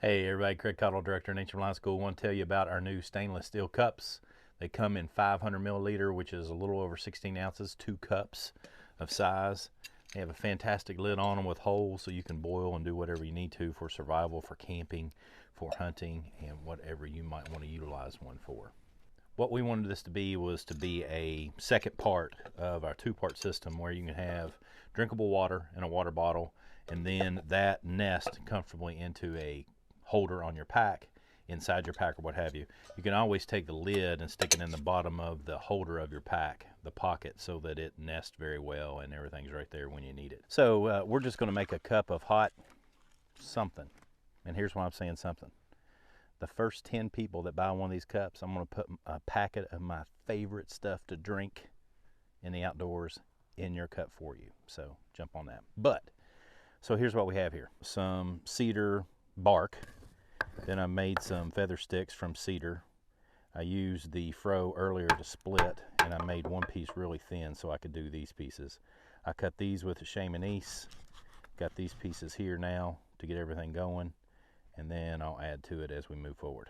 Hey everybody, Craig Cottle, Director of Nature Reliance School. I want to tell you about our new stainless steel cups. They come in 500 milliliter, which is a little over 16 ounces, 2 cups of size. They have a fantastic lid on them with holes so you can boil and do whatever you need to for survival, for camping, for hunting, and whatever you might want to utilize one for. What we wanted this to be was to be a second part of our two-part system where you can have drinkable water in a water bottle and then that nest comfortably into a holder on your pack, inside your pack or what have you. You can always take the lid and stick it in the bottom of the holder of your pack, the pocket, so that it nests very well and everything's right there when you need it. So we're just going to make a cup of hot something, and here's why I'm saying something. The first 10 people that buy one of these cups, I'm going to put a packet of my favorite stuff to drink in the outdoors in your cup for you. So jump on that. So here's what we have here. Some cedar bark. Then I made some feather sticks from cedar. I used the fro earlier to split, and I made one piece really thin so I could do these pieces. I cut these with a chamonix. Got these pieces here now to get everything going, and then I'll add to it as we move forward.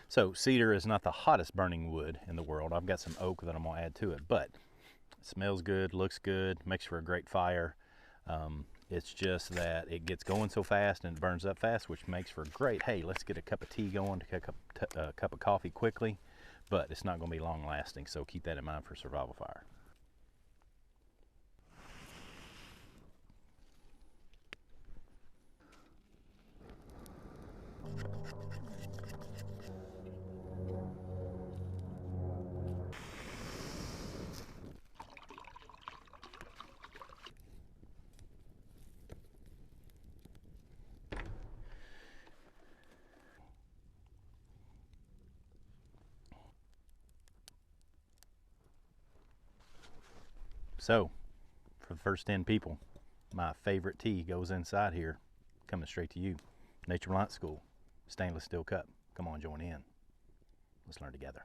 So cedar is not the hottest burning wood in the world. I've got some oak that I'm going to add to it, but it smells good, looks good, makes for a great fire. It's just that it gets going so fast and it burns up fast, which makes for great, hey, let's get a cup of tea going, a cup of coffee quickly, but it's not going to be long lasting, so keep that in mind for survival fire. So, for the first 10 people, my favorite tea goes inside here, coming straight to you. Nature Reliance School, stainless steel cup. Come on, join in. Let's learn together.